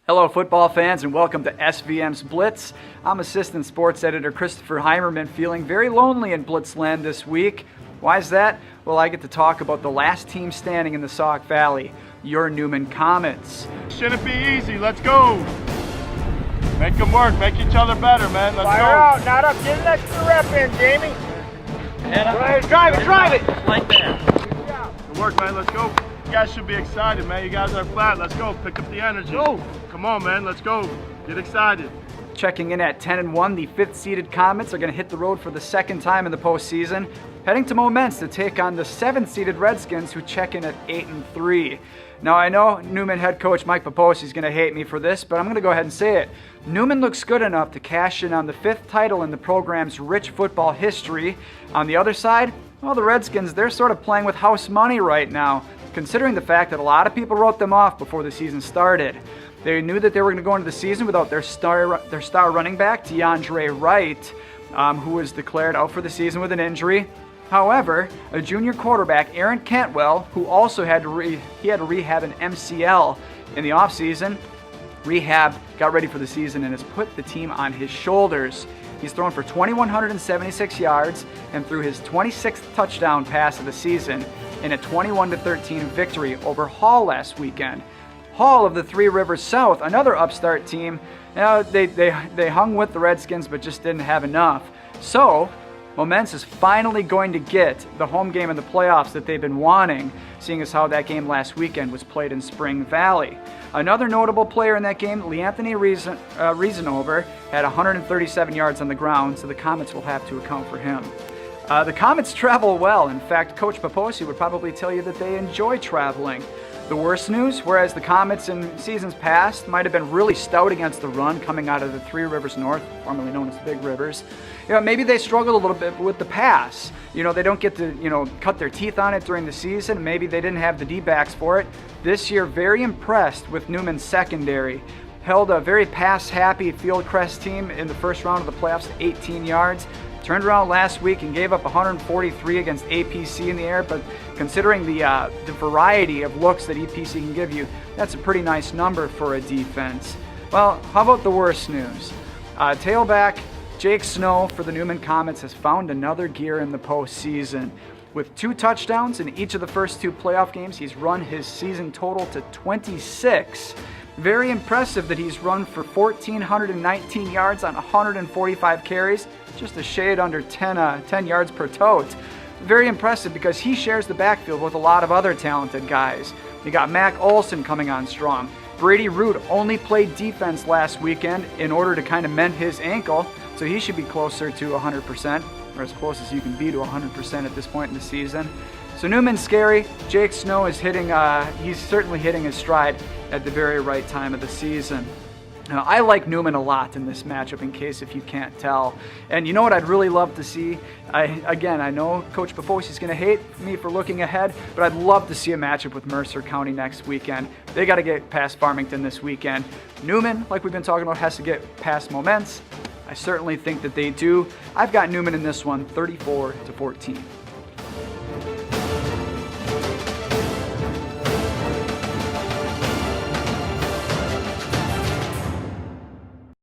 Hello football fans and welcome to SVM's Blitz. I'm assistant sports editor Christopher Heimerman, feeling very lonely in Blitzland this week. Why is that? Well, I get to talk about the last team standing in the Sauk Valley, your Newman Momence. Shouldn't be easy, let's go. Make them work, make each other better, man, let's Fire go. out, not up, get an extra rep in, Jamie. Drive it. Like that. Good work, man, let's go. You guys should be excited, man. You guys are flat. Let's go. Pick up the energy. Go. Come on, man. Let's go. Get excited. Checking in at 10-1, the 5th-seeded Comets are going to hit the road for the second time in the postseason, heading to Momence to take on the 7th-seeded Redskins, who check in at 8-3. Now, I know Newman head coach Mike Paposi is going to hate me for this, but I'm going to go ahead and say it. Newman looks good enough to cash in on the 5th title in the program's rich football history. On the other side, well, the Redskins, they're sort of playing with house money right now, considering the fact that a lot of people wrote them off before the season started. They knew that they were going to go into the season without their star running back, DeAndre Wright, who was declared out for the season with an injury. However, a junior quarterback, Aaron Cantwell, who also had to rehab an MCL in the offseason, got ready for the season, and has put the team on his shoulders. He's thrown for 2,176 yards and threw his 26th touchdown pass of the season in a 21-13 victory over Hall last weekend. Hall of the Three Rivers South, another upstart team, they hung with the Redskins but just didn't have enough. So, Momence is finally going to get the home game in the playoffs that they've been wanting, seeing as how that game last weekend was played in Spring Valley. Another notable player in that game, Leanthony Reasonover, had 137 yards on the ground, so the Comets will have to account for him. The Comets travel well. In fact, Coach Paposi would probably tell you that they enjoy traveling. The worst news, whereas the Comets in seasons past might have been really stout against the run coming out of the Three Rivers North, formerly known as the Big Rivers, maybe they struggled a little bit with the pass. They don't get to, cut their teeth on it during the season. Maybe they didn't have the D-backs for it. This year, very impressed with Newman's secondary. Held a very pass-happy Fieldcrest team in the first round of the playoffs to 18 yards. Turned around last week and gave up 143 against APC in the air, but considering the variety of looks that APC can give you, that's a pretty nice number for a defense. Well, how about the worst news? Tailback Jake Snow for the Newman Comets has found another gear in the postseason. With 2 touchdowns in each of the first 2 playoff games, he's run his season total to 26. Very impressive that he's run for 1,419 yards on 145 carries, just a shade under 10 yards per tote. Very impressive because he shares the backfield with a lot of other talented guys. You got Mac Olson coming on strong. Brady Root only played defense last weekend in order to kind of mend his ankle, so he should be closer to 100%, or as close as you can be to 100% at this point in the season. So Newman's scary. Jake Snow is he's certainly hitting his stride at the very right time of the season. Now, I like Newman a lot in this matchup, in case if you can't tell. And you know what I'd really love to see? I know Coach Paposi is going to hate me for looking ahead, but I'd love to see a matchup with Mercer County next weekend. They got to get past Farmington this weekend. Newman, like we've been talking about, has to get past Momence. I certainly think that they do. I've got Newman in this one, 34-14.